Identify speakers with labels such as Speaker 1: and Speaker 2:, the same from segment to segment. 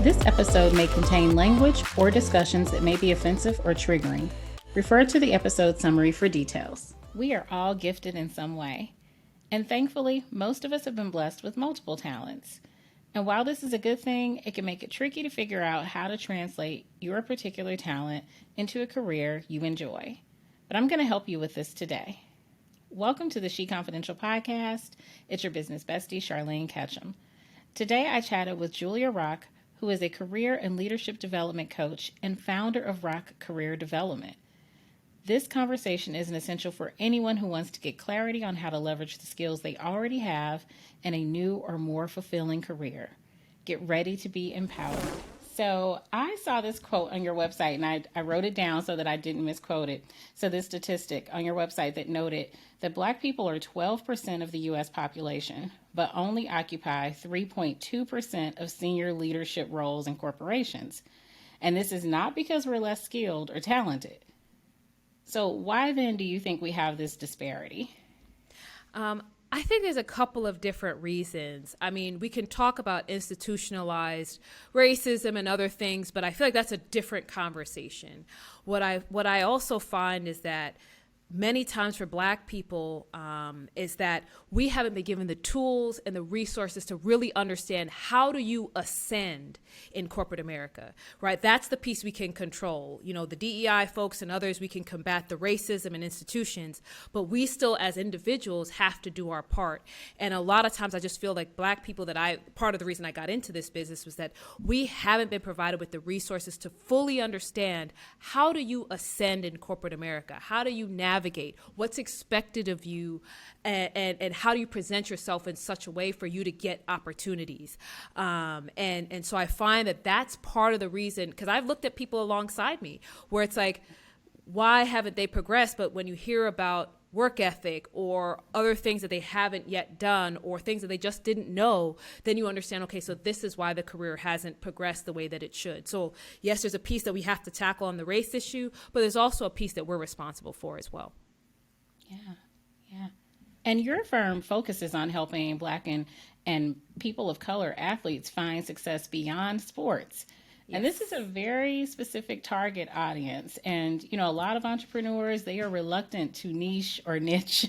Speaker 1: This episode may contain language or discussions that may be offensive or triggering. Refer to the episode summary for details. We are all gifted in some way. And thankfully, most of us have been blessed with multiple talents. And while this is a good thing, it can make it tricky to figure out how to translate your particular talent into a career you enjoy. But I'm going to help you with this today. Welcome to the SheConfidential podcast. It's your business bestie, Charlene Ketchum. Today I chatted with Julia Rock, who is a career and leadership development coach and founder of Rock Career Development. This conversation is an essential for anyone who wants to get clarity on how to leverage the skills they already have in a new or more fulfilling career. Get ready to be empowered. So I saw this quote on your website, and I wrote it down so that I didn't misquote it. So this statistic on your website that noted that Black people are 12% of the U.S. population, but only occupy 3.2% of senior leadership roles in corporations. And this is not because we're less skilled or talented. So why then do you think we have this disparity?
Speaker 2: I think there's a couple of different reasons. I mean, we can talk about institutionalized racism and other things, but I feel like that's a different conversation. What I also find is that many times for Black people is that we haven't been given the tools and the resources to really understand how do you ascend in corporate America, right? That's the piece we can control. You know, the DEI folks and others, we can combat the racism in institutions, but we still as individuals have to do our part. And a lot of times I just feel like Black people part of the reason I got into this business was that we haven't been provided with the resources to fully understand how do you ascend in corporate America? How do you navigate what's expected of you, and how do you present yourself in such a way for you to get opportunities? And so I find that that's part of the reason, because I've looked at people alongside me where it's like, why haven't they progressed? But when you hear about work ethic or other things that they haven't yet done or things that they just didn't know, then you understand, okay, so this is why the career hasn't progressed the way that it should. So yes, there's a piece that we have to tackle on the race issue, but there's also a piece that we're responsible for as well.
Speaker 1: Yeah. And your firm focuses on helping Black and people of color athletes find success beyond sports. Yes. And this is a very specific target audience. And, you know, a lot of entrepreneurs, they are reluctant to niche or niche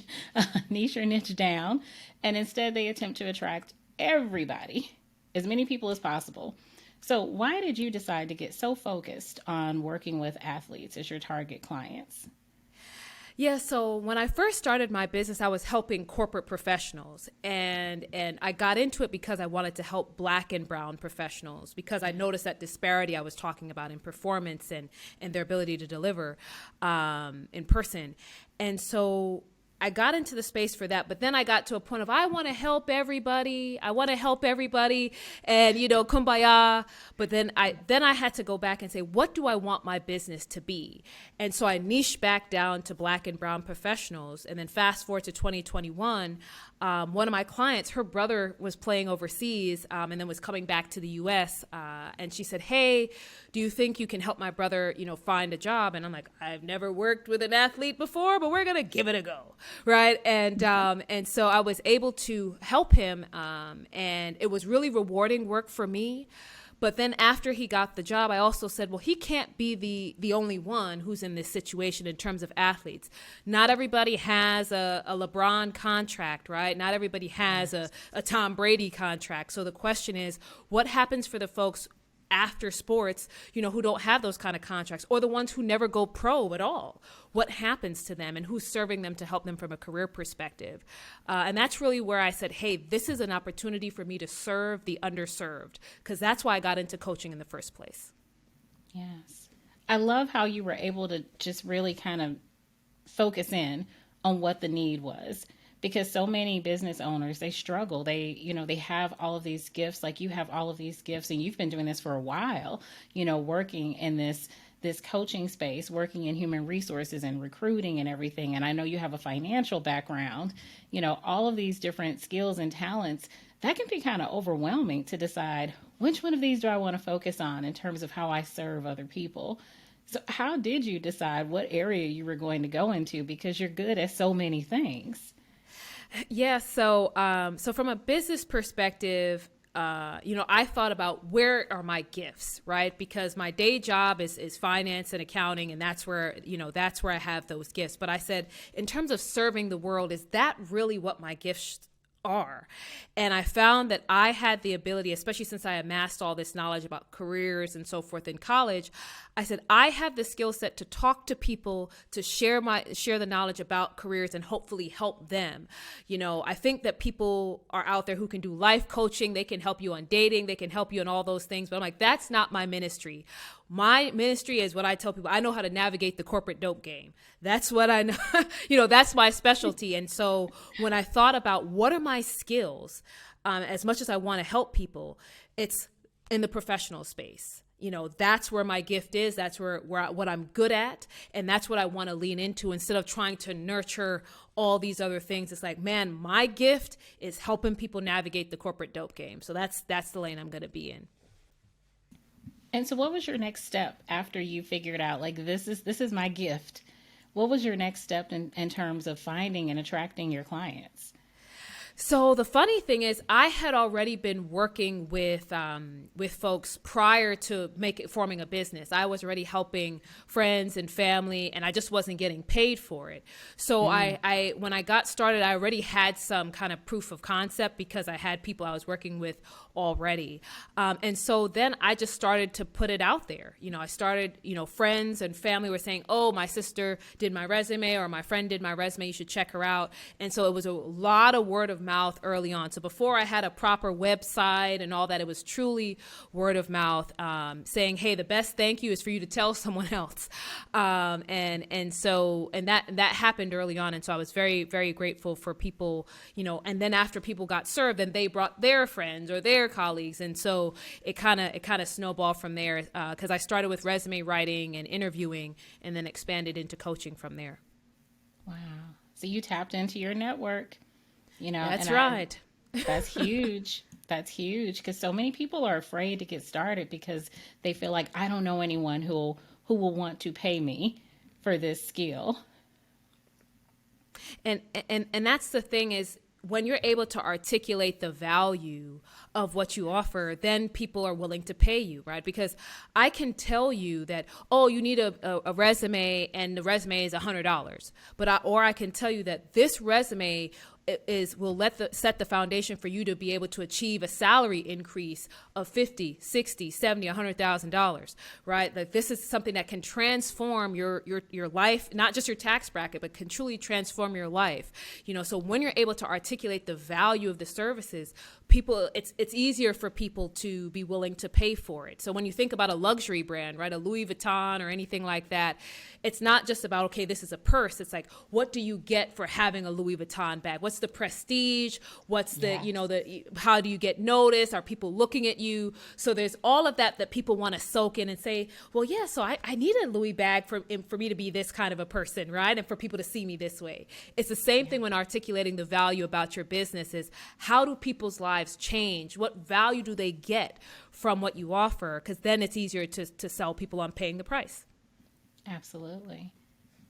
Speaker 1: down. And instead they attempt to attract everybody, as many people as possible. So why did you decide to get so focused on working with athletes as your target clients?
Speaker 2: Yeah, so when I first started my business, I was helping corporate professionals, and I got into it because I wanted to help Black and brown professionals, because I noticed that disparity I was talking about in performance and their ability to deliver in person. And so I got into the space for that, but then I got to a point of I want to help everybody, and, you know, kumbaya. But then I had to go back and say, what do I want my business to be? And so I niched back down to Black and brown professionals. And then fast forward to 2021, one of my clients, her brother was playing overseas and then was coming back to the U.S. And she said, hey, do you think you can help my brother, you know, find a job? And I'm like, I've never worked with an athlete before, but we're going to give it a go. Right. And so I was able to help him. And it was really rewarding work for me. But then after he got the job, I also said, well, he can't be the only one who's in this situation in terms of athletes. Not everybody has a LeBron contract, right? Not everybody has a Tom Brady contract. So the question is, what happens for the folks after sports, you know, who don't have those kind of contracts, or the ones who never go pro at all? What happens to them, and who's serving them to help them from a career perspective? And that's really where I said, hey, this is an opportunity for me to serve the underserved, because that's why I got into coaching in the first place.
Speaker 1: Yes. I love how you were able to just really kind of focus in on what the need was. Because so many business owners, they struggle. They have all of these gifts, like you have all of these gifts, and you've been doing this for a while, you know, working in this coaching space, working in human resources and recruiting and everything. And I know you have a financial background, you know, all of these different skills and talents. That can be kind of overwhelming to decide which one of these do I want to focus on in terms of how I serve other people. So how did you decide what area you were going to go into? Because you're good at so many things.
Speaker 2: Yeah. So from a business perspective, I thought about where are my gifts, right? Because my day job is finance and accounting, and that's where I have those gifts. But I said, in terms of serving the world, is that really what my gifts are? And I found that I had the ability, especially since I amassed all this knowledge about careers and so forth in college, I said, I have the skill set to talk to people, to share the knowledge about careers and hopefully help them. I think that people are out there who can do life coaching. They can help you on dating. They can help you on all those things. But I'm like, that's not my ministry. My ministry is what I tell people. I know how to navigate the corporate dope game. That's what I know. That's my specialty. And so when I thought about what are my skills, as much as I want to help people, it's in the professional space. That's where my gift is. That's where what I'm good at. And that's what I want to lean into instead of trying to nurture all these other things. It's like, man, my gift is helping people navigate the corporate dope game. So that's the lane I'm going to be in.
Speaker 1: And so what was your next step after you figured out, like, this is my gift? What was your next step in terms of finding and attracting your clients?
Speaker 2: So the funny thing is, I had already been working with folks prior to forming a business. I was already helping friends and family, and I just wasn't getting paid for it. So I when I got started, I already had some kind of proof of concept because I had people I was working with already. And so then I just started to put it out there. I started, friends and family were saying, oh, my sister did my resume, or my friend did my resume. You should check her out. And so it was a lot of word of mouth early on. So before I had a proper website and all that, it was truly word of mouth, saying, hey, the best thank you is for you to tell someone else. And that happened early on. And so I was very, very grateful for people, and then after people got served, then they brought their friends or their colleagues. And so it kind of snowballed from there, because I started with resume writing and interviewing and then expanded into coaching from there.
Speaker 1: Wow. So you tapped into your network.
Speaker 2: That's right.
Speaker 1: That's huge. That's huge, because so many people are afraid to get started because they feel like, I don't know anyone who will want to pay me for this skill.
Speaker 2: And that's the thing is, when you're able to articulate the value of what you offer, then people are willing to pay you, right? Because I can tell you that, oh, you need a resume, and the resume is $100, or I can tell you that this resume will set the foundation for you to be able to achieve a salary increase of $50, $60, $70, $100,000, right? Like, this is something that can transform your life, not just your tax bracket, but can truly transform your life. So when you're able to articulate the value of the services, it's easier for people to be willing to pay for it. So when you think about a luxury brand, right, a Louis Vuitton or anything like that, it's not just about, okay, this is a purse. It's like, what do you get for having a Louis Vuitton bag? What's the prestige? What's the, how do you get noticed? Are people looking at you? So there's all of that people want to soak in and say, well, yeah, so I need a Louis bag for me to be this kind of a person, right? And for people to see me this way. It's the same thing when articulating the value about your business is, how do people's lives change? What value do they get from what you offer? Because then it's easier to sell people on paying the price.
Speaker 1: Absolutely.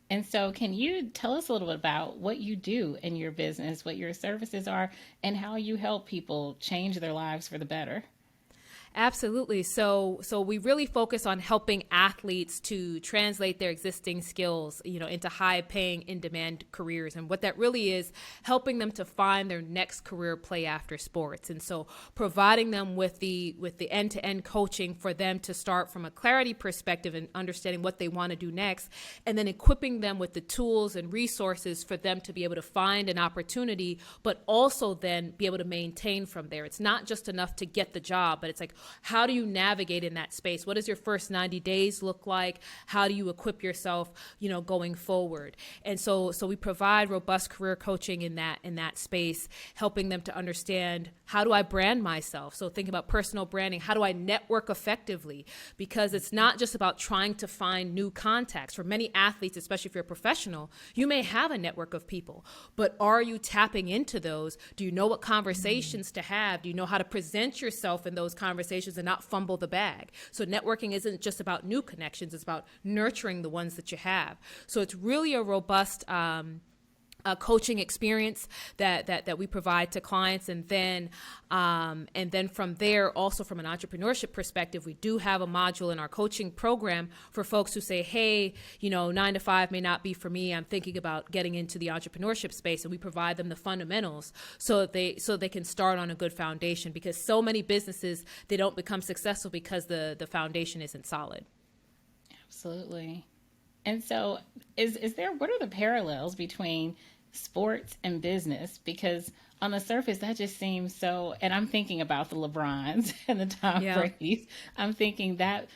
Speaker 1: And so can you tell us a little bit about what you do in your business, what your services are, and how you help people change their lives for the better?
Speaker 2: Absolutely. So we really focus on helping athletes to translate their existing skills, into high-paying, in-demand careers. And what that really is, helping them to find their next career play after sports. And so providing them with the end-to-end coaching for them to start from a clarity perspective and understanding what they want to do next, and then equipping them with the tools and resources for them to be able to find an opportunity, but also then be able to maintain from there. It's not just enough to get the job, but it's like, how do you navigate in that space? What does your first 90 days look like? How do you equip yourself, going forward? And so we provide robust career coaching in that space, helping them to understand, how do I brand myself? So think about personal branding. How do I network effectively? Because it's not just about trying to find new contacts. For many athletes, especially if you're a professional, you may have a network of people, but are you tapping into those? Do you know what conversations to have? Do you know how to present yourself in those conversations and not fumble the bag? So networking isn't just about new connections, it's about nurturing the ones that you have. So it's really a robust coaching experience that we provide to clients, and then from there, also from an entrepreneurship perspective, we do have a module in our coaching program for folks who say, hey, 9 to 5 may not be for me, I'm thinking about getting into the entrepreneurship space, and we provide them the fundamentals so they can start on a good foundation, because so many businesses, they don't become successful because the foundation isn't solid.
Speaker 1: Absolutely. And so what are the parallels between sports and business? Because on the surface, that just seems so, and I'm thinking about the LeBrons and the Tom Brady's. I'm thinking that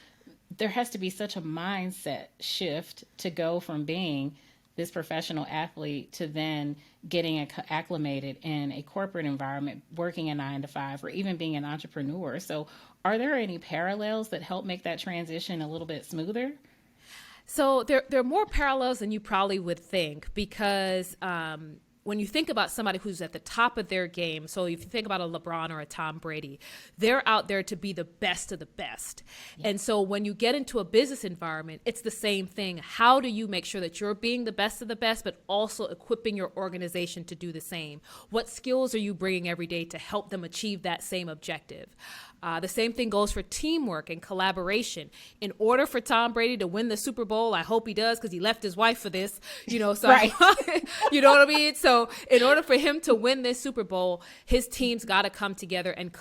Speaker 1: there has to be such a mindset shift to go from being this professional athlete to then getting acclimated in a corporate environment, working a 9 to 5, or even being an entrepreneur. So are there any parallels that help make that transition a little bit smoother?
Speaker 2: So there are more parallels than you probably would think, because when you think about somebody who's at the top of their game, so if you think about a LeBron or a Tom Brady, they're out there to be the best of the best. Yeah. And so when you get into a business environment, it's the same thing. How do you make sure that you're being the best of the best, but also equipping your organization to do the same? What skills are you bringing every day to help them achieve that same objective? The same thing goes for teamwork and collaboration. In order for Tom Brady to win the Super Bowl, I hope he does, because he left his wife for this, so
Speaker 1: right.
Speaker 2: You know what I mean? So in order for him to win this Super Bowl, his team's got to come together and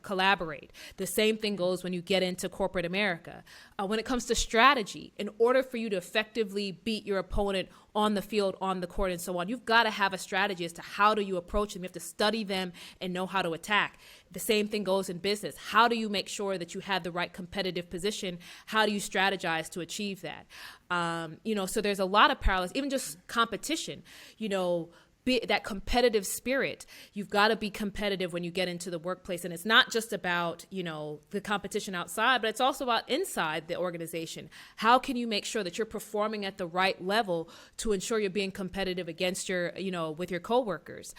Speaker 2: collaborate. The same thing goes when you get into corporate America. When it comes to strategy, in order for you to effectively beat your opponent on the field, on the court, and so on, you've got to have a strategy as to how do you approach them. You have to study them and know how to attack. The same thing goes in business. How do you make sure that you have the right competitive position? How do you strategize to achieve that? So there's a lot of parallels, even just competition, that competitive spirit. You've got to be competitive when you get into the workplace. And it's not just about, the competition outside, but it's also about inside the organization. How can you make sure that you're performing at the right level to ensure you're being competitive against your, with your coworkers?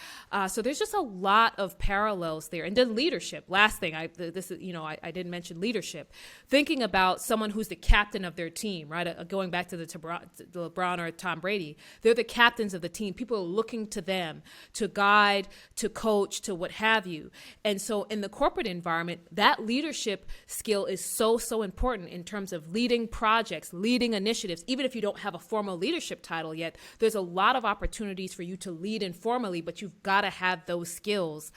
Speaker 2: So there's just a lot of parallels there. And then leadership. Last thing, I didn't mention leadership. Thinking about someone who's the captain of their team, right? Going back to the LeBron or Tom Brady, they're the captains of the team. People are looking to them to guide, to coach, to what have you. And so in the corporate environment, that leadership skill is so important in terms of leading projects, leading initiatives. Even if you don't have a formal leadership title yet, there's a lot of opportunities for you to lead informally, but you've got to have those skills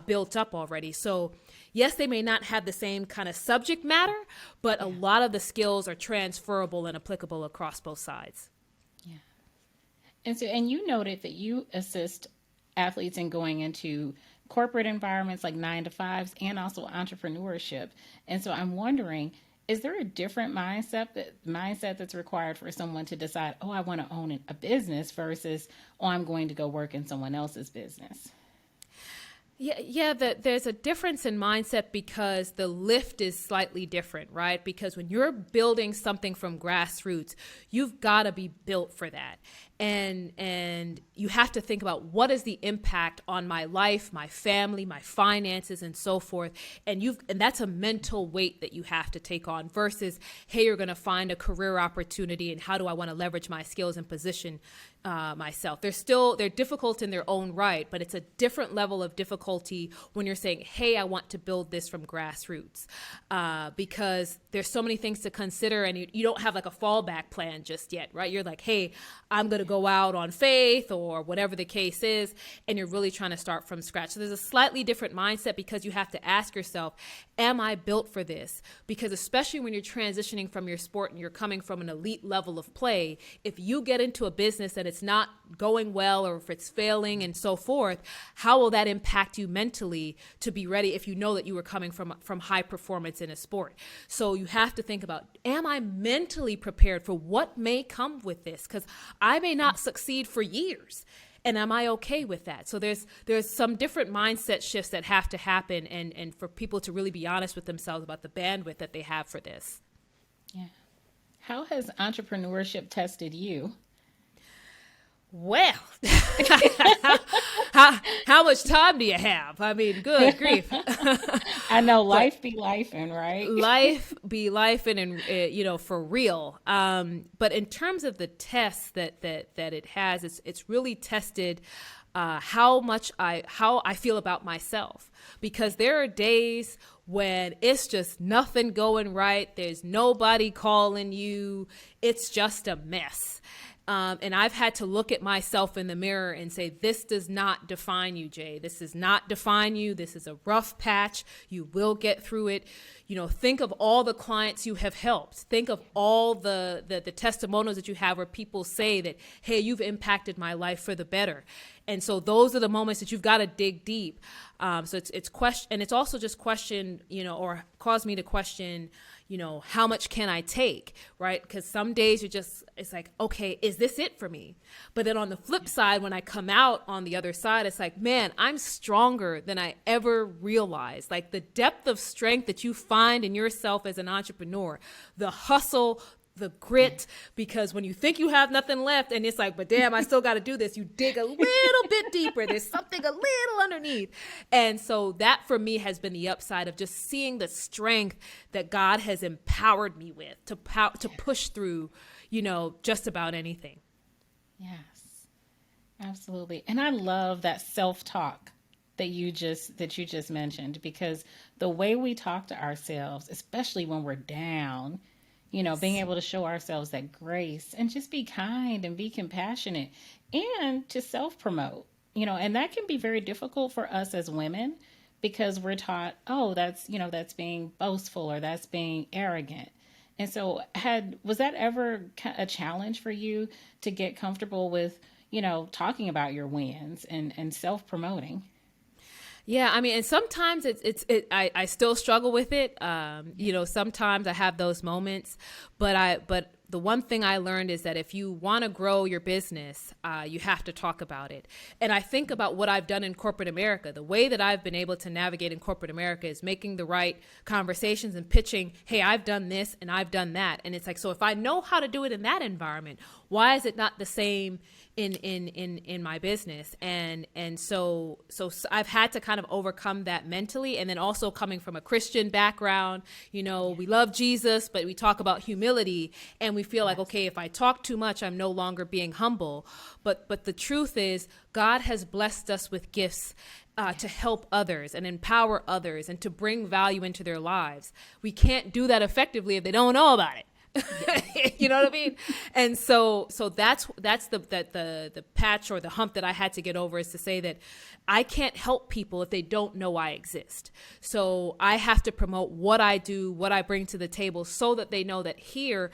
Speaker 2: built up already. So yes, they may not have the same kind of subject matter, but a lot of the skills are transferable and applicable across both sides.
Speaker 1: Yeah. And you noted that you assist athletes in going into corporate environments like 9 to 5s and also entrepreneurship. And so I'm wondering, is there a different mindset that's required for someone to decide, I want to own a business versus, I'm going to go work in someone else's business?
Speaker 2: Yeah, there's a difference in mindset because the lift is slightly different, right? Because when you're building something from grassroots, you've got to be built for that. And you have to think about, what is the impact on my life, my family, my finances, and so forth. And that's a mental weight that you have to take on versus, hey, you're going to find a career opportunity and how do I want to leverage my skills and position myself. They're difficult in their own right, but it's a different level of difficulty when you're saying, hey, I want to build this from grassroots, because there's so many things to consider, and you don't have like a fallback plan just yet, right? You're like, hey, I'm going to go out on faith or whatever the case is, and you're really trying to start from scratch. So there's a slightly different mindset because you have to ask yourself, am I built for this? Because especially when you're transitioning from your sport and you're coming from an elite level of play, if you get into a business that it's not going well or if it's failing and so forth, how will that impact you mentally to be ready if you know that you were coming from high performance in a sport? So you have to think about, am I mentally prepared for what may come with this? Because I may not succeed for years. And am I okay with that? So there's some different mindset shifts that have to happen, and for people to really be honest with themselves about the bandwidth that they have for this.
Speaker 1: Yeah. How has entrepreneurship tested you?
Speaker 2: Well, how much time do you have? I mean, good grief.
Speaker 1: I know
Speaker 2: But
Speaker 1: life be lifing, right?
Speaker 2: life be life and for real. But in terms of the tests that it has, it's really tested how I feel about myself, because there are days when it's just nothing going right. There's nobody calling you. It's just a mess. And I've had to look at myself in the mirror and say, this does not define you, Jay. This does not define you. This is a rough patch. You will get through it. Think of all the clients you have helped. Think of all the testimonials that you have where people say that, hey, you've impacted my life for the better. And so those are the moments that you've got to dig deep. So it's question, and it's also just question, or caused me to question, how much can I take, right? Because some days it's like, okay, is this it for me? But then on the flip side, when I come out on the other side, it's like, man, I'm stronger than I ever realized. Like the depth of strength that you find in yourself as an entrepreneur, the hustle, the grit, because when you think you have nothing left and it's like, but damn, I still got to do this, you dig a little bit deeper. There's something a little underneath. And so that for me has been the upside of just seeing the strength that God has empowered me with to push through, just about anything.
Speaker 1: Yes, absolutely. And I love that self-talk that you just mentioned, because the way we talk to ourselves, especially when we're down, being able to show ourselves that grace and just be kind and be compassionate and to self-promote, and that can be very difficult for us as women, because we're taught, oh, that's being boastful or that's being arrogant. And so was that ever a challenge for you to get comfortable with, talking about your wins and self-promoting?
Speaker 2: Yeah, I mean, and sometimes I still struggle with it. Sometimes I have those moments, but the one thing I learned is that if you want to grow your business, you have to talk about it. And I think about what I've done in corporate America. The way that I've been able to navigate in corporate America is making the right conversations and pitching, hey, I've done this and I've done that. And it's like, so if I know how to do it in that environment, why is it not the same in my business? And so I've had to kind of overcome that mentally. And then also coming from a Christian background, we love Jesus, but we talk about humility and we feel like, okay, if I talk too much, I'm no longer being humble. But the truth is, God has blessed us with gifts to help others and empower others and to bring value into their lives. We can't do that effectively if they don't know about it. You know what I mean? And so that's the patch or the hump that I had to get over, is to say that I can't help people if they don't know I exist. So I have to promote what I do, what I bring to the table, so that they know that here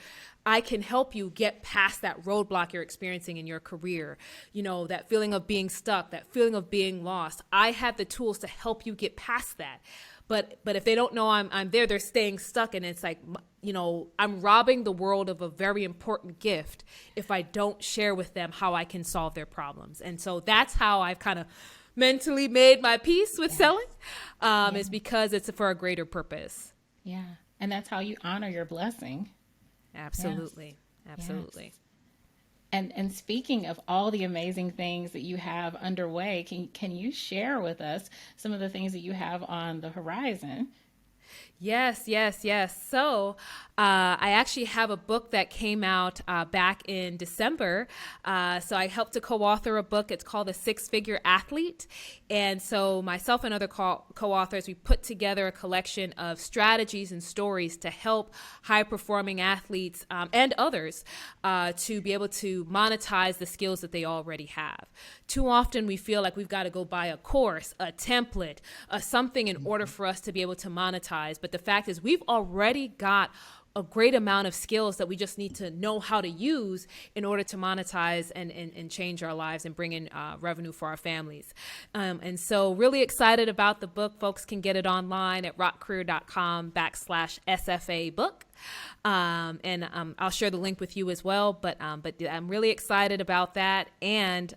Speaker 2: I can help you get past that roadblock you're experiencing in your career. That feeling of being stuck, that feeling of being lost. I have the tools to help you get past that. But if they don't know I'm there, they're staying stuck. And it's like, I'm robbing the world of a very important gift if I don't share with them how I can solve their problems. And so that's how I've kind of mentally made my peace with selling, is because it's for a greater purpose.
Speaker 1: Yeah. And that's how you honor your blessing.
Speaker 2: Absolutely. Yes. Absolutely.
Speaker 1: Yes. And speaking of all the amazing things that you have underway, can you share with us some of the things that you have on the horizon?
Speaker 2: Yes. So I actually have a book that came out back in December. So I helped to co-author a book. It's called The Six-Figure Athlete. And so myself and other co-authors, we put together a collection of strategies and stories to help high-performing athletes and others to be able to monetize the skills that they already have. Too often we feel like we've got to go buy a course, a template, something in order for us to be able to monetize. But the fact is, we've already got a great amount of skills that we just need to know how to use in order to monetize and change our lives and bring in revenue for our families. And so really excited about the book. Folks can get it online at rockcareer.com/SFA book. And I'll share the link with you as well. But I'm really excited about that. And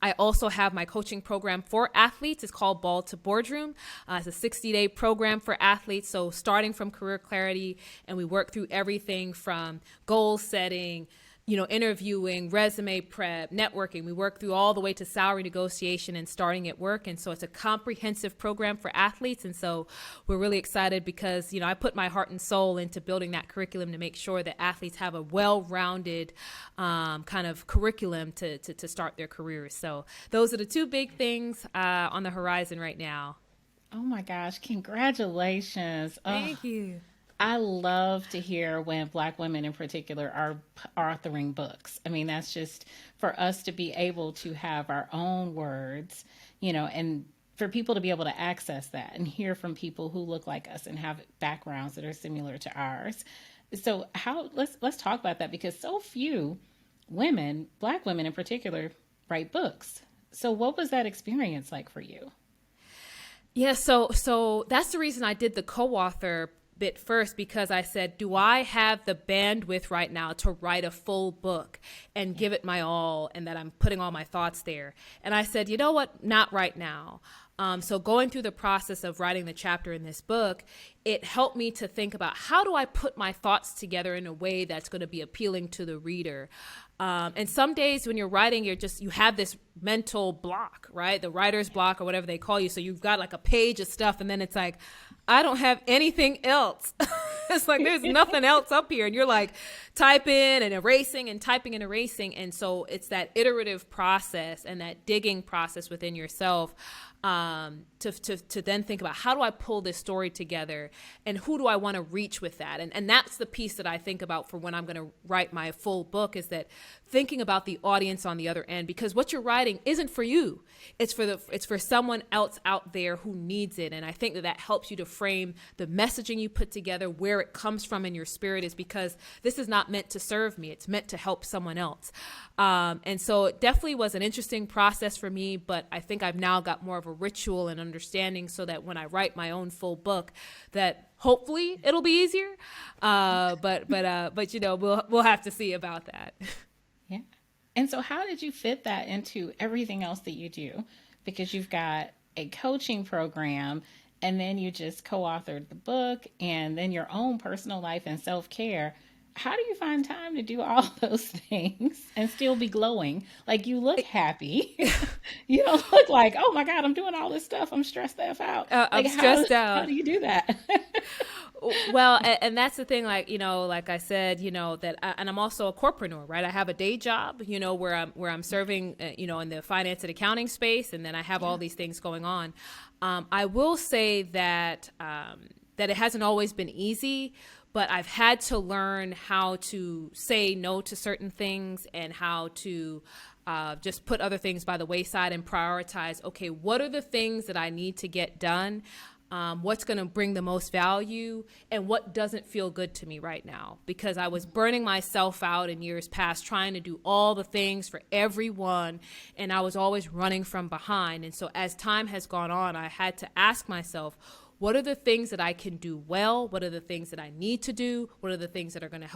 Speaker 2: I also have my coaching program for athletes. It's called Ball to Boardroom. It's a 60-day program for athletes. So starting from career clarity, and we work through everything from goal setting interviewing, resume prep, networking. We work through all the way to salary negotiation and starting at work. And so it's a comprehensive program for athletes. And so we're really excited because, I put my heart and soul into building that curriculum to make sure that athletes have a well-rounded kind of curriculum to start their careers. So those are the two big things on the horizon right now.
Speaker 1: Oh my gosh, congratulations.
Speaker 2: Thank you.
Speaker 1: I love to hear when Black women in particular are authoring books. I mean, that's just for us to be able to have our own words, and for people to be able to access that and hear from people who look like us and have backgrounds that are similar to ours. So let's talk about that, because so few women, Black women in particular, write books. So what was that experience like for you?
Speaker 2: Yeah, so that's the reason I did the co-author bit first, because I said, do I have the bandwidth right now to write a full book and give it my all, and that I'm putting all my thoughts there? And I said, you know what, not right now. So going through the process of writing the chapter in this book, it helped me to think about, how do I put my thoughts together in a way that's going to be appealing to the reader? And some days when you're writing, you have this mental block, right? The writer's block, or whatever they call you. So you've got like a page of stuff, and then it's like, I don't have anything else. It's like, there's nothing else up here. And you're like typing and erasing and typing and erasing. And so it's that iterative process and that digging process within yourself to then think about, how do I pull this story together, and who do I want to reach with that? And that's the piece that I think about for when I'm going to write my full book, is that thinking about the audience on the other end, because what you're writing isn't for you. It's for someone else out there who needs it. And I think that helps you to frame the messaging you put together, where it comes from in your spirit, is because this is not meant to serve me. It's meant to help someone else. And so it definitely was an interesting process for me, but I think I've now got more of a ritual and understanding, so that when I write my own full book, that hopefully it'll be easier. But we'll have to see about that.
Speaker 1: Yeah. And so how did you fit that into everything else that you do? Because you've got a coaching program, and then you just co-authored the book, and then your own personal life and self-care. How do you find time to do all those things and still be glowing? Like, you look happy. You don't look like, oh my God, I'm doing all this stuff, I'm stressed out.
Speaker 2: I'm stressed out.
Speaker 1: How do you do that?
Speaker 2: Well, and that's the thing, like I said, and I'm also a corpreneur, right? I have a day job, where I'm serving, in the finance and accounting space. And then I have all these things going on. I will say that it hasn't always been easy, but I've had to learn how to say no to certain things, and how to just put other things by the wayside and prioritize, okay, what are the things that I need to get done? What's going to bring the most value, and what doesn't feel good to me right now? Because I was burning myself out in years past, trying to do all the things for everyone, and I was always running from behind. And so as time has gone on, I had to ask myself, what are the things that I can do well? What are the things that I need to do? What are the things that are going to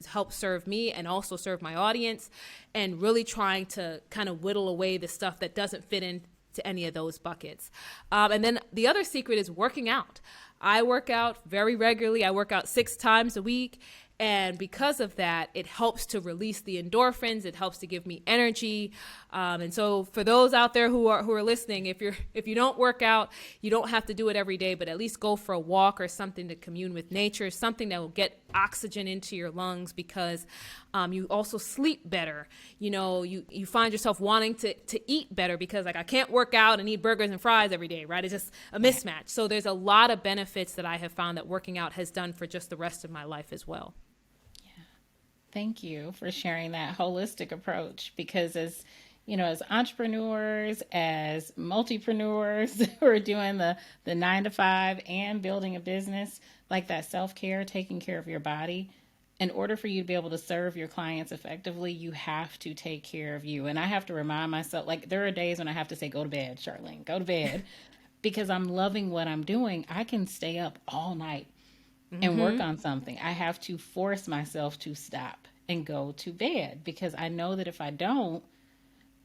Speaker 2: help serve me and also serve my audience? And really trying to kind of whittle away the stuff that doesn't fit into any of those buckets. And then the other secret is working out. I work out very regularly. I work out 6 times a week. And because of that, it helps to release the endorphins. It helps to give me energy. And so for those out there who are listening, if you don't work out, you don't have to do it every day, but at least go for a walk or something to commune with nature, something that will get oxygen into your lungs, because you also sleep better. You find yourself wanting to eat better, because like, I can't work out and eat burgers and fries every day, right? It's just a mismatch. So there's a lot of benefits that I have found that working out has done for just the rest of my life as well.
Speaker 1: Thank you for sharing that holistic approach, because as entrepreneurs, as multipreneurs who are doing the 9 to 5 and building a business, like that self-care, taking care of your body, in order for you to be able to serve your clients effectively, you have to take care of you. And I have to remind myself, like, there are days when I have to say, go to bed, Charlene, go to bed, because I'm loving what I'm doing. I can stay up all night and work on something. I have to force myself to stop and go to bed, because I know that if I don't,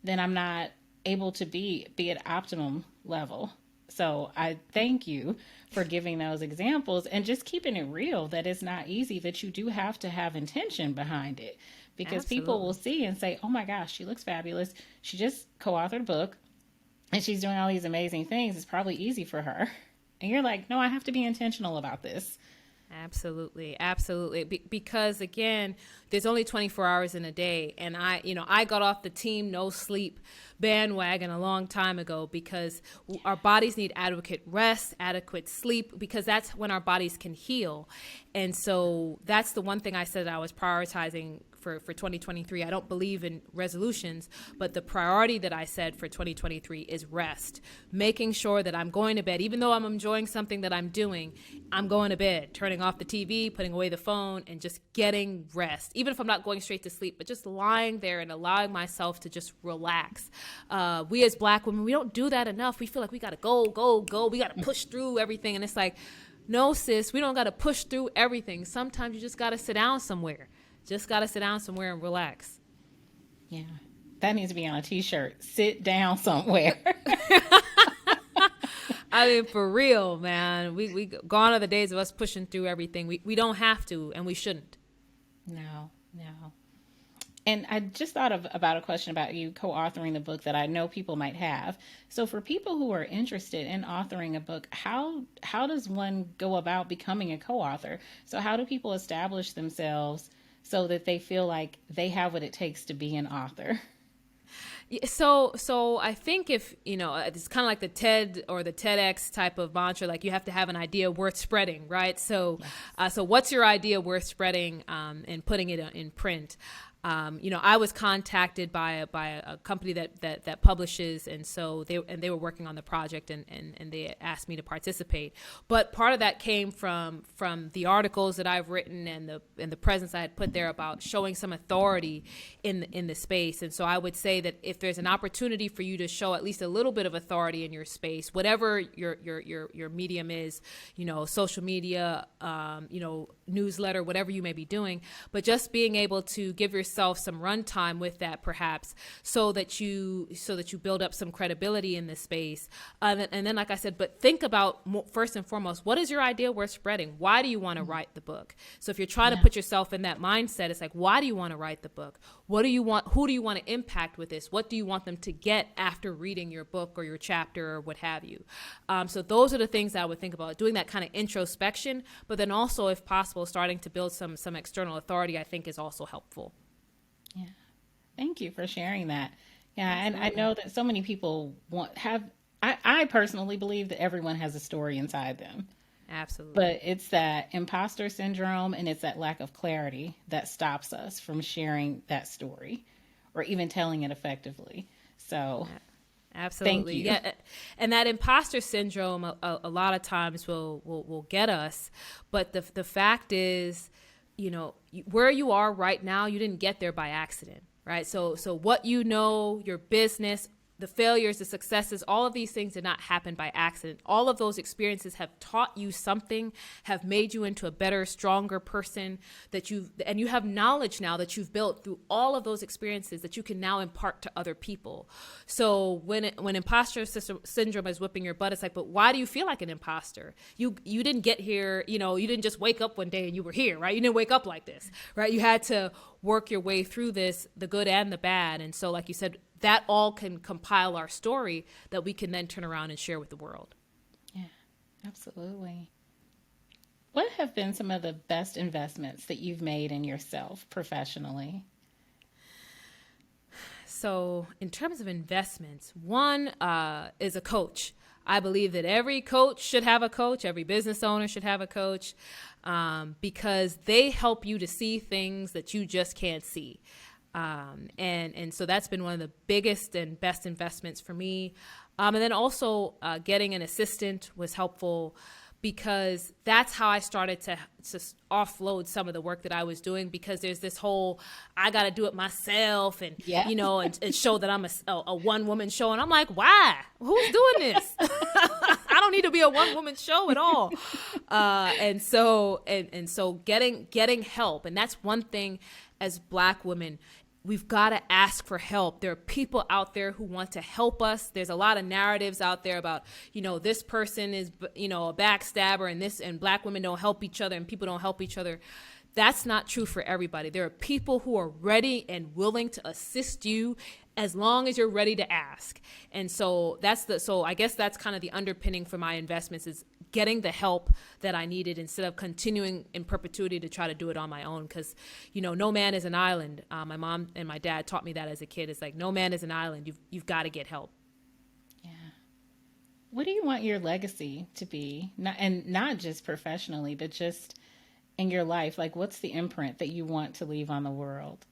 Speaker 1: then I'm not able to be at optimum level. So I thank you for giving those examples and just keeping it real, that it's not easy, that you do have to have intention behind it, because people will
Speaker 2: Absolutely.
Speaker 1: see and say, oh my gosh, she looks fabulous. She just co-authored a book and she's doing all these amazing things. It's probably easy for her. And you're like, no, I have to be intentional about this.
Speaker 2: Absolutely, absolutely. Because again, there's only 24 hours in a day, and I got off the team no sleep bandwagon a long time ago because our bodies need adequate rest, adequate sleep, because that's when our bodies can heal. And so that's the one thing I said I was prioritizing for 2023. I don't believe in resolutions, but the priority that I said for 2023 is rest, making sure that I'm going to bed, even though I'm enjoying something that I'm doing, I'm going to bed, turning off the TV, putting away the phone, and just getting rest. Even if I'm not going straight to sleep, but just lying there and allowing myself to just relax. We as Black women, we don't do that enough. We feel like we got to go, go, go. We got to push through everything. And it's like, no, sis, we don't got to push through everything. Sometimes you just got to sit down somewhere. Just got to sit down somewhere and relax.
Speaker 1: Yeah. That needs to be on a t-shirt. Sit down somewhere.
Speaker 2: I mean, for real, man. We gone are the days of us pushing through everything. We don't have to, and we shouldn't.
Speaker 1: No. And I just thought about a question about you co-authoring the book that I know people might have. So for people who are interested in authoring a book, how does one go about becoming a co-author? So how do people establish themselves so that they feel like they have what it takes to be an author?
Speaker 2: So I think if, it's kind of like the TED or the TEDx type of mantra, like you have to have an idea worth spreading, right? So,
Speaker 1: Yes.
Speaker 2: so what's your idea worth spreading and putting it in print? I was contacted by a company that publishes, and so they were working on the project, and they asked me to participate. But part of that came from the articles that I've written and the presence I had put there about showing some authority in the space. And so I would say that if there's an opportunity for you to show at least a little bit of authority in your space, whatever your medium is, social media, newsletter, whatever you may be doing, but just being able to give yourself some runtime with that, perhaps, so that you build up some credibility in this space. And then, like I said, but think about first and foremost, what is your idea worth spreading? Why do you want to write the book? So if you're trying to put yourself in that mindset, it's like, why do you want to write the book? What do you want? Who do you want to impact with this? What do you want them to get after reading your book or your chapter or what have you? So those are the things that I would think about, doing that kind of introspection, but then also, if possible, starting to build some external authority, I think is also helpful.
Speaker 1: Yeah. Thank you for sharing that. Yeah.
Speaker 2: Absolutely.
Speaker 1: And I know that so many people I personally believe that everyone has a story inside them,
Speaker 2: Absolutely.
Speaker 1: but it's that imposter syndrome and it's that lack of clarity that stops us from sharing that story or even telling it effectively. So
Speaker 2: Absolutely.
Speaker 1: thank you.
Speaker 2: Yeah. And that imposter syndrome a lot of times will get us. But the fact is, where you are right now, you didn't get there by accident, right? So what your business, the failures, the successes, all of these things did not happen by accident. All of those experiences have taught you something, have made you into a better, stronger person and you have knowledge now that you've built through all of those experiences that you can now impart to other people. So when imposter syndrome is whipping your butt, it's like, but why do you feel like an imposter? You didn't get here, you didn't just wake up one day and you were here, right? You didn't wake up like this, right? You had to work your way through this, the good and the bad. And so, like you said, that all can compile our story that we can then turn around and share with the world.
Speaker 1: Yeah, absolutely. What have been some of the best investments that you've made in yourself professionally?
Speaker 2: So in terms of investments, one is a coach. I believe that every coach should have a coach. Every business owner should have a coach because they help you to see things that you just can't see. And so that's been one of the biggest and best investments for me. And then also getting an assistant was helpful because that's how I started to offload some of the work that I was doing, because there's this whole, I got to do it myself and, and show that I'm a one woman show. And I'm like, why? Who's doing this? I don't need to be a one woman show at all. And so getting help. And that's one thing as Black women, we've got to ask for help. There are people out there who want to help us. There's a lot of narratives out there about, this person is, a backstabber and Black women don't help each other and people don't help each other. That's not true for everybody. There are people who are ready and willing to assist you as long as you're ready to ask. And so I guess that's kind of the underpinning for my investments, is getting the help that I needed instead of continuing in perpetuity to try to do it on my own. Because, no man is an island. My mom and my dad taught me that as a kid. It's like, no man is an island. You've got to get help.
Speaker 1: Yeah. What do you want your legacy to be? Not just professionally, but just in your life. Like, what's the imprint that you want to leave on the world?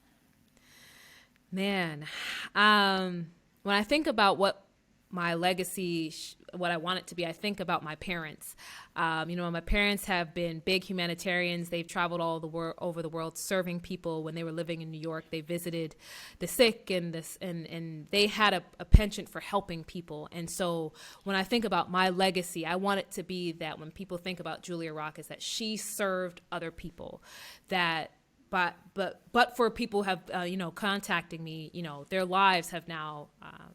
Speaker 2: Man, when I think about what my legacy, what I want it to be, I think about my parents. My parents have been big humanitarians. They've traveled over the world serving people. When they were living in New York, they visited the sick and they had a penchant for helping people. And so when I think about my legacy, I want it to be that when people think about Julia Rock, is that she served other people, that but for people have contacting me, their lives have now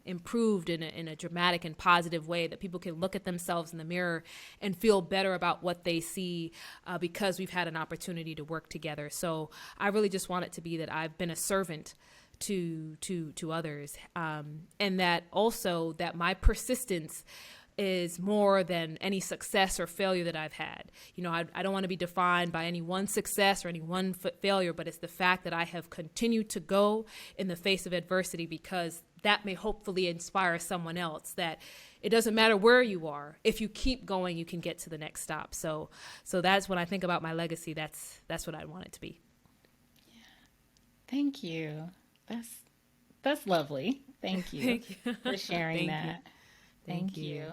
Speaker 2: improved in a dramatic and positive way, that people can look at themselves in the mirror and feel better about what they see because we've had an opportunity to work together. So I really just want it to be that I've been a servant to others, and that also that my persistence is more than any success or failure that I've had. I don't want to be defined by any one success or any one failure, but it's the fact that I have continued to go in the face of adversity, because that may hopefully inspire someone else that it doesn't matter where you are. If you keep going, you can get to the next stop. So that's when I think about my legacy. That's what I want it to be.
Speaker 1: Yeah. Thank you. That's lovely. Thank you,
Speaker 2: Thank you.
Speaker 1: for sharing that.
Speaker 2: Thank you.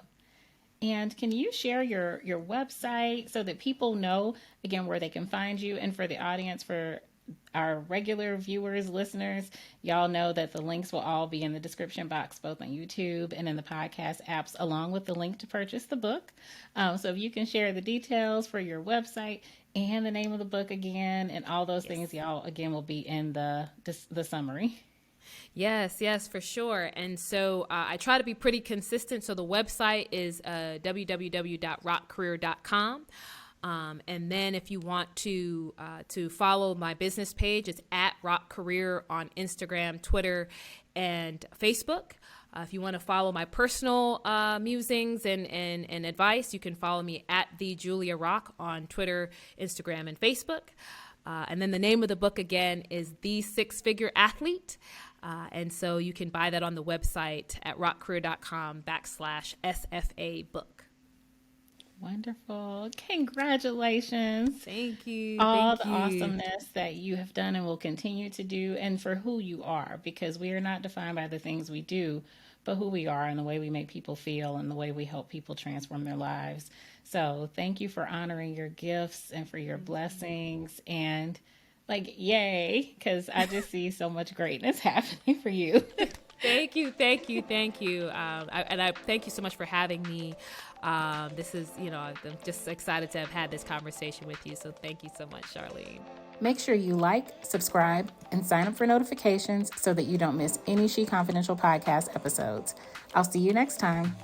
Speaker 1: And can you share your website so that people know, again, where they can find you? And for the audience, for our regular viewers, listeners, y'all know that the links will all be in the description box, both on YouTube and in the podcast apps, along with the link to purchase the book. So if you can share the details for your website and the name of the book again, and all those things, y'all, again, will be in the summary.
Speaker 2: Yes, for sure. And so I try to be pretty consistent. So the website is www.rockcareer.com. And then if you want to follow my business page, it's at Rock Career on Instagram, Twitter, and Facebook. If you want to follow my personal musings and advice, you can follow me at The Julia Rock on Twitter, Instagram, and Facebook. And then the name of the book again is The Six-Figure Athlete. And so you can buy that on the website at rockcareer.com/SFA book.
Speaker 1: Wonderful. Congratulations.
Speaker 2: Thank you.
Speaker 1: All the awesomeness that you have done and will continue to do, and for who you are, because we are not defined by the things we do, but who we are and the way we make people feel and the way we help people transform their lives. So thank you for honoring your gifts and for your blessings, and yay, because I just see so much greatness happening for you.
Speaker 2: Thank you. I thank you so much for having me. This is, I'm just excited to have had this conversation with you. So thank you so much, Charlene.
Speaker 1: Make sure you like, subscribe, and sign up for notifications so that you don't miss any She Confidential podcast episodes. I'll see you next time.